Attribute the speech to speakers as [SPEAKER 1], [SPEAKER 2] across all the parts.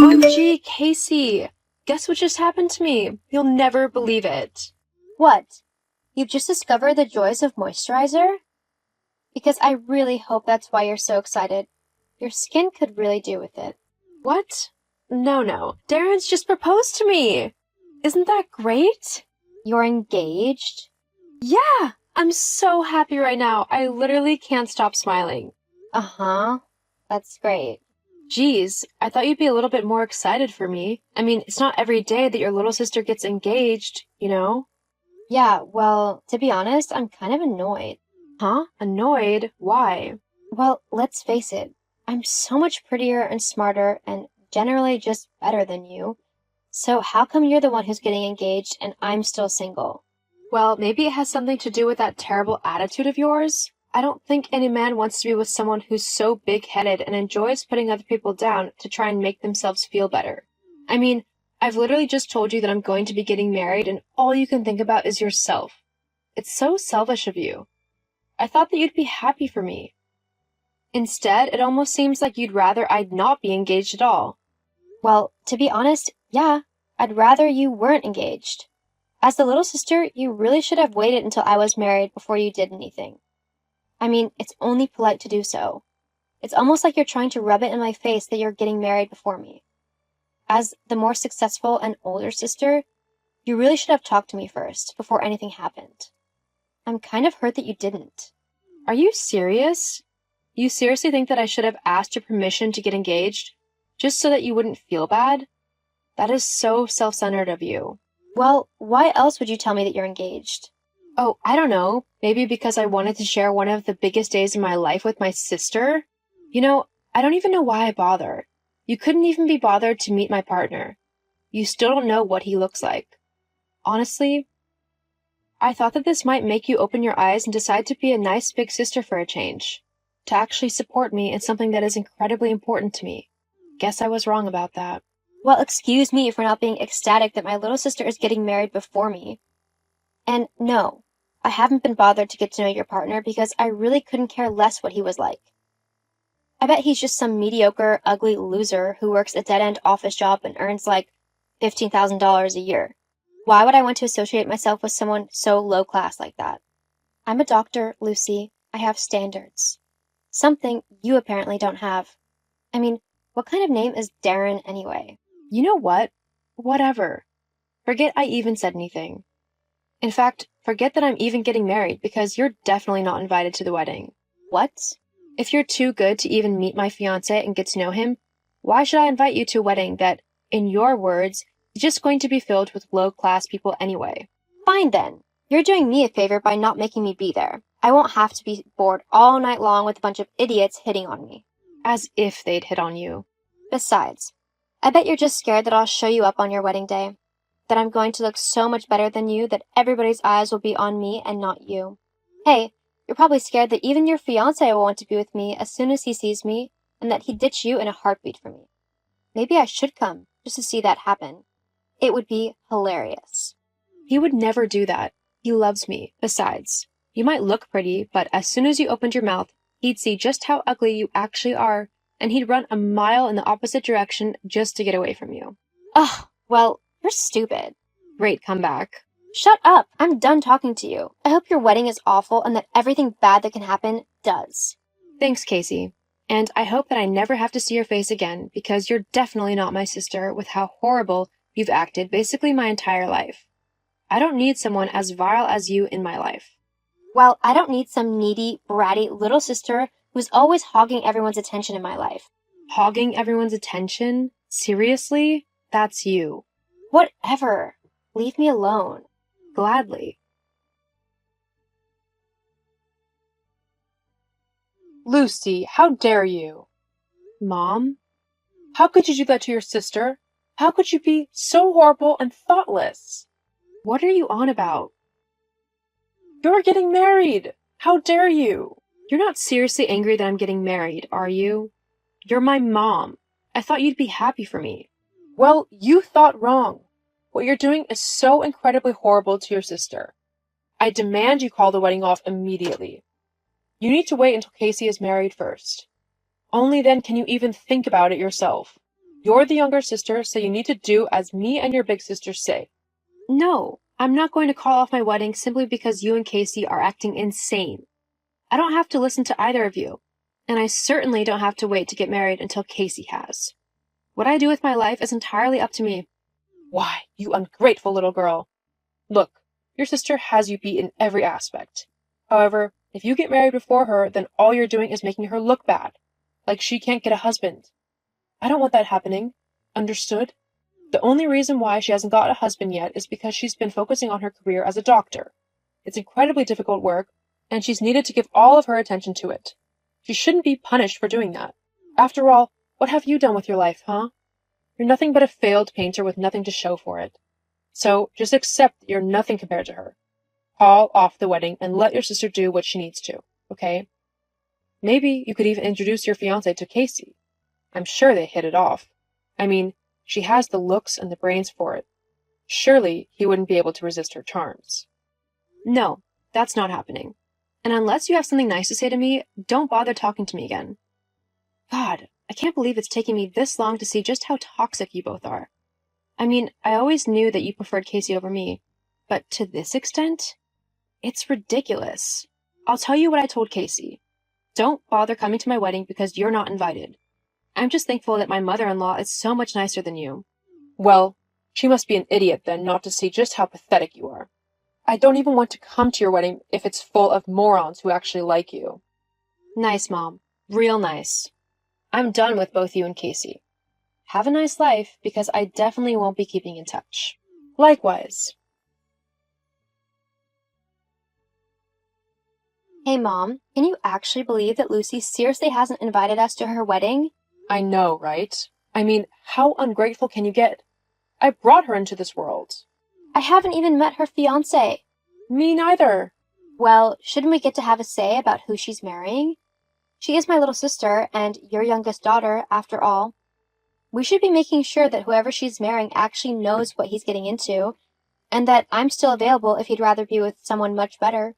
[SPEAKER 1] OMG, Casey! Guess what just happened to me? You'll never believe it.
[SPEAKER 2] What? You've just discovered the joys of moisturizer? Because I really hope that's why you're so excited. Your skin could really do with it.
[SPEAKER 1] What? No. Darren's just proposed to me! Isn't that great?
[SPEAKER 2] You're engaged?
[SPEAKER 1] Yeah! I'm so happy right now. I literally can't stop smiling.
[SPEAKER 2] Uh-huh. That's great.
[SPEAKER 1] Geez, I thought you'd be a little bit more excited for me. I mean, it's not every day that your little sister gets engaged, you know?
[SPEAKER 2] Yeah, well, to be honest, I'm kind of annoyed.
[SPEAKER 1] Huh? Annoyed? Why?
[SPEAKER 2] Well, let's face it. I'm so much prettier and smarter and generally just better than you. So how come you're the one who's getting engaged and I'm still single?
[SPEAKER 1] Well, maybe it has something to do with that terrible attitude of yours. I don't think any man wants to be with someone who's so big-headed and enjoys putting other people down to try and make themselves feel better. I mean, I've literally just told you that I'm going to be getting married and all you can think about is yourself. It's so selfish of you. I thought that you'd be happy for me. Instead, it almost seems like you'd rather I'd not be engaged at all.
[SPEAKER 2] Well, to be honest, yeah, I'd rather you weren't engaged. As the little sister, you really should have waited until I was married before you did anything. I mean, it's only polite to do so. It's almost like you're trying to rub it in my face that you're getting married before me. As the more successful and older sister, you really should have talked to me first, before anything happened. I'm kind of hurt that you didn't.
[SPEAKER 1] Are you serious? You seriously think that I should have asked your permission to get engaged, just so that you wouldn't feel bad? That is so self-centered of you.
[SPEAKER 2] Well, why else would you tell me that you're engaged?
[SPEAKER 1] Oh, I don't know. Maybe because I wanted to share one of the biggest days in my life with my sister? You know, I don't even know why I bother. You couldn't even be bothered to meet my partner. You still don't know what he looks like. Honestly, I thought that this might make you open your eyes and decide to be a nice big sister for a change. To actually support me in something that is incredibly important to me. Guess I was wrong about that.
[SPEAKER 2] Well, excuse me for not being ecstatic that my little sister is getting married before me. And no, I haven't been bothered to get to know your partner because I really couldn't care less what he was like. I bet he's just some mediocre, ugly loser who works a dead-end office job and earns like $15,000 a year. Why would I want to associate myself with someone so low-class like that? I'm a doctor, Lucy. I have standards. Something you apparently don't have. I mean, what kind of name is Darren anyway?
[SPEAKER 1] You know what? Whatever. Forget I even said anything. In fact, forget that I'm even getting married because you're definitely not invited to the wedding.
[SPEAKER 2] What?
[SPEAKER 1] If you're too good to even meet my fiancé and get to know him, why should I invite you to a wedding that, in your words, is just going to be filled with low-class people anyway?
[SPEAKER 2] Fine then. You're doing me a favor by not making me be there. I won't have to be bored all night long with a bunch of idiots hitting on me.
[SPEAKER 1] As if they'd hit on you.
[SPEAKER 2] Besides, I bet you're just scared that I'll show you up on your wedding day. That I'm going to look so much better than you that everybody's eyes will be on me and not you. Hey, you're probably scared that even your fiancé will want to be with me as soon as he sees me and that he'd ditch you in a heartbeat for me. Maybe I should come just to see that happen. It would be hilarious.
[SPEAKER 1] He would never do that. He loves me. Besides, you might look pretty, but as soon as you opened your mouth, he'd see just how ugly you actually are, and he'd run a mile in the opposite direction just to get away from you.
[SPEAKER 2] Ugh, well, you're stupid.
[SPEAKER 1] Great comeback.
[SPEAKER 2] Shut up! I'm done talking to you. I hope your wedding is awful and that everything bad that can happen does.
[SPEAKER 1] Thanks, Casey. And I hope that I never have to see your face again, because you're definitely not my sister with how horrible you've acted basically my entire life. I don't need someone as vile as you in my life.
[SPEAKER 2] Well, I don't need some needy, bratty little sister who's always hogging everyone's attention in my life.
[SPEAKER 1] Hogging everyone's attention? Seriously? That's you.
[SPEAKER 2] Whatever. Leave me alone.
[SPEAKER 1] Gladly. Lucy, how dare you? Mom? How could you do that to your sister? How could you be so horrible and thoughtless? What are you on about? You're getting married! How dare you? You're not seriously angry that I'm getting married, are you? You're my mom. I thought you'd be happy for me. Well, you thought wrong. What you're doing is so incredibly horrible to your sister. I demand you call the wedding off immediately. You need to wait until Casey is married first. Only then can you even think about it yourself. You're the younger sister, so you need to do as me and your big sister say.
[SPEAKER 2] No, I'm not going to call off my wedding simply because you and Casey are acting insane. I don't have to listen to either of you, and I certainly don't have to wait to get married until Casey has. What I do with my life is entirely up to me.
[SPEAKER 1] Why, you ungrateful little girl. Look, your sister has you beat in every aspect. However, if you get married before her, then all you're doing is making her look bad. Like she can't get a husband. I don't want that happening. Understood? The only reason why she hasn't got a husband yet is because she's been focusing on her career as a doctor. It's incredibly difficult work, and she's needed to give all of her attention to it. She shouldn't be punished for doing that. After all, what have you done with your life, huh? You're nothing but a failed painter with nothing to show for it. So just accept that you're nothing compared to her. Call off the wedding and let your sister do what she needs to, okay? Maybe you could even introduce your fiancé to Casey. I'm sure they hit it off. I mean, she has the looks and the brains for it. Surely he wouldn't be able to resist her charms.
[SPEAKER 2] No, that's not happening. And unless you have something nice to say to me, don't bother talking to me again. God, I can't believe it's taken me this long to see just how toxic you both are. I mean, I always knew that you preferred Casey over me, but to this extent? It's ridiculous. I'll tell you what I told Casey. Don't bother coming to my wedding because you're not invited. I'm just thankful that my mother-in-law is so much nicer than you.
[SPEAKER 1] Well, she must be an idiot then not to see just how pathetic you are. I don't even want to come to your wedding if it's full of morons who actually like you.
[SPEAKER 2] Nice, Mom. Real nice. I'm done with both you and Casey. Have a nice life, because I definitely won't be keeping in touch.
[SPEAKER 1] Likewise.
[SPEAKER 2] Hey, Mom, can you actually believe that Lucy seriously hasn't invited us to her wedding?
[SPEAKER 1] I know, right? I mean, how ungrateful can you get? I brought her into this world.
[SPEAKER 2] I haven't even met her fiancé.
[SPEAKER 1] Me neither.
[SPEAKER 2] Well, shouldn't we get to have a say about who she's marrying? She is my little sister and your youngest daughter, after all. We should be making sure that whoever she's marrying actually knows what he's getting into, and that I'm still available if he'd rather be with someone much better.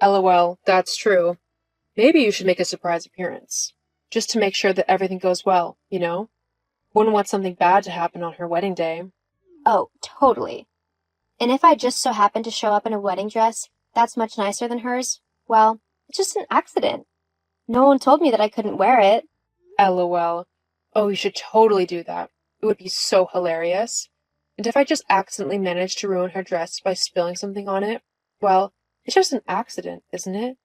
[SPEAKER 1] LOL, that's true. Maybe you should make a surprise appearance. Just to make sure that everything goes well, you know? Wouldn't want something bad to happen on her wedding day.
[SPEAKER 2] Oh, totally. And if I just so happen to show up in a wedding dress that's much nicer than hers, well, it's just an accident. No one told me that I couldn't wear it.
[SPEAKER 1] LOL. Oh, you should totally do that. It would be so hilarious. And if I just accidentally managed to ruin her dress by spilling something on it, well, it's just an accident, isn't it?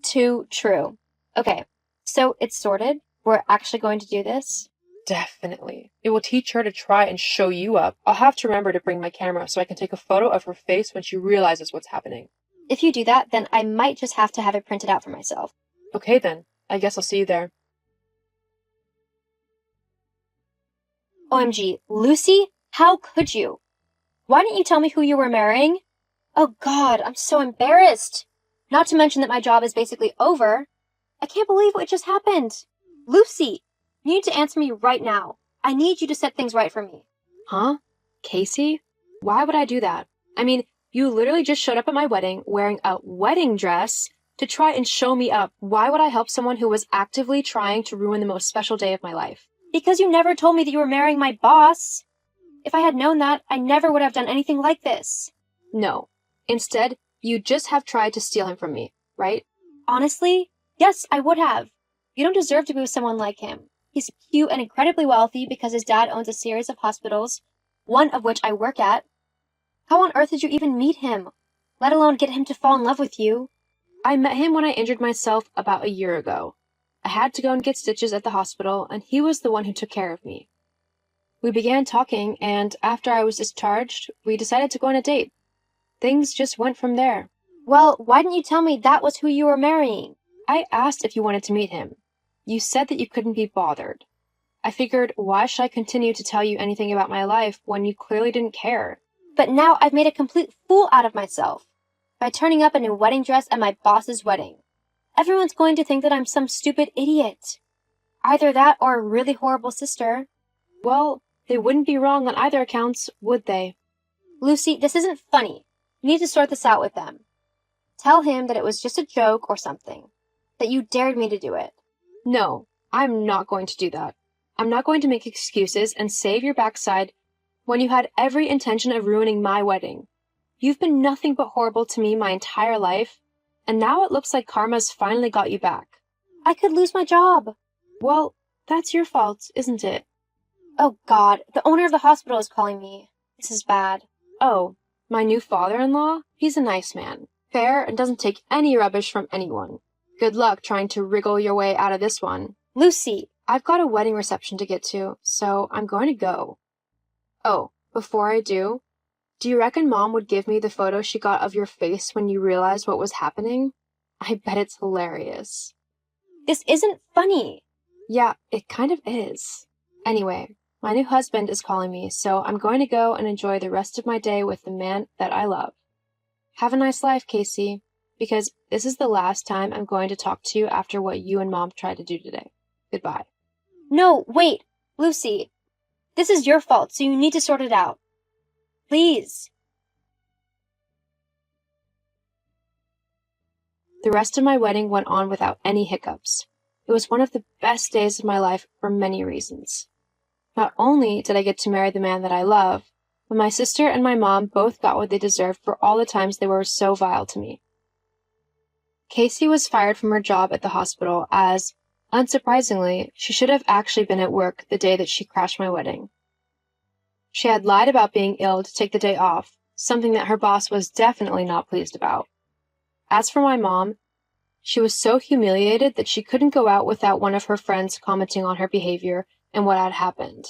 [SPEAKER 2] Too true. Okay, so it's sorted. We're actually going to do this?
[SPEAKER 1] Definitely. It will teach her to try and show you up. I'll have to remember to bring my camera so I can take a photo of her face when she realizes what's happening.
[SPEAKER 2] If you do that, then I might just have to have it printed out for myself.
[SPEAKER 1] Okay then. I guess I'll see you there.
[SPEAKER 2] OMG, Lucy? How could you? Why didn't you tell me who you were marrying? Oh God, I'm so embarrassed. Not to mention that my job is basically over. I can't believe what just happened. Lucy, you need to answer me right now. I need you to set things right for me. Huh? Casey? Why would I do that? I mean, you literally just showed up at my wedding wearing a wedding dress to try and show me up. Why would I help someone who was actively trying to ruin the most special day of my life? Because you never told me that you were marrying my boss. If I had known that, I never would have done anything like this. No. Instead, you just have tried to steal him from me, right? Honestly, yes, I would have. You don't deserve to be with someone like him. He's cute and incredibly wealthy because his dad owns a series of hospitals, one of which I work at. How on earth did you even meet him? Let alone get him to fall in love with you? I met him when I injured myself about a year ago. I had to go and get stitches at the hospital, and he was the one who took care of me. We began talking, and after I was discharged, we decided to go on a date. Things just went from there. Well, why didn't you tell me that was who you were marrying? I asked if you wanted to meet him. You said that you couldn't be bothered. I figured, why should I continue to tell you anything about my life when you clearly didn't care? But now I've made a complete fool out of myself by turning up in a wedding dress at my boss's wedding. Everyone's going to think that I'm some stupid idiot. Either that or a really horrible sister. Well, they wouldn't be wrong on either accounts, would they? Lucy, this isn't funny. You need to sort this out with them. Tell him that it was just a joke or something. That you dared me to do it. No, I'm not going to do that.
[SPEAKER 1] I'm not going to make excuses and save your backside when you had every intention of ruining my wedding. You've been nothing but horrible to me my entire life, and now it looks like karma's finally got you back.
[SPEAKER 2] I could lose my job.
[SPEAKER 1] Well, that's your fault, isn't it?
[SPEAKER 2] Oh God, the owner of the hospital is calling me. This is bad.
[SPEAKER 1] Oh, my new father-in-law? He's a nice man, fair, and doesn't take any rubbish from anyone. Good luck trying to wriggle your way out of this one.
[SPEAKER 2] Lucy!
[SPEAKER 1] I've got a wedding reception to get to, so I'm going to go. Oh, before I do you reckon Mom would give me the photo she got of your face when you realized what was happening? I bet it's hilarious.
[SPEAKER 2] This isn't funny.
[SPEAKER 1] Yeah, it kind of is. Anyway, my new husband is calling me, so I'm going to go and enjoy the rest of my day with the man that I love. Have a nice life, Casey, because this is the last time I'm going to talk to you after what you and Mom tried to do today. Goodbye.
[SPEAKER 2] No, wait, Lucy. This is your fault, so you need to sort it out. Please.
[SPEAKER 1] The rest of my wedding went on without any hiccups. It was one of the best days of my life for many reasons. Not only did I get to marry the man that I love, but my sister and my mom both got what they deserved for all the times they were so vile to me. Casey was fired from her job at the hospital as, unsurprisingly, she should have actually been at work the day that she crashed my wedding. She had lied about being ill to take the day off, something that her boss was definitely not pleased about. As for my mom, she was so humiliated that she couldn't go out without one of her friends commenting on her behavior and what had happened.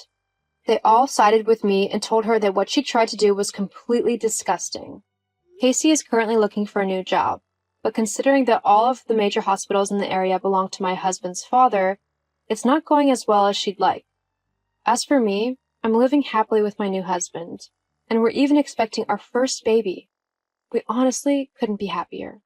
[SPEAKER 1] They all sided with me and told her that what she tried to do was completely disgusting. Casey is currently looking for a new job, but considering that all of the major hospitals in the area belong to my husband's father, it's not going as well as she'd like. As for me, I'm living happily with my new husband, and we're even expecting our first baby. We honestly couldn't be happier.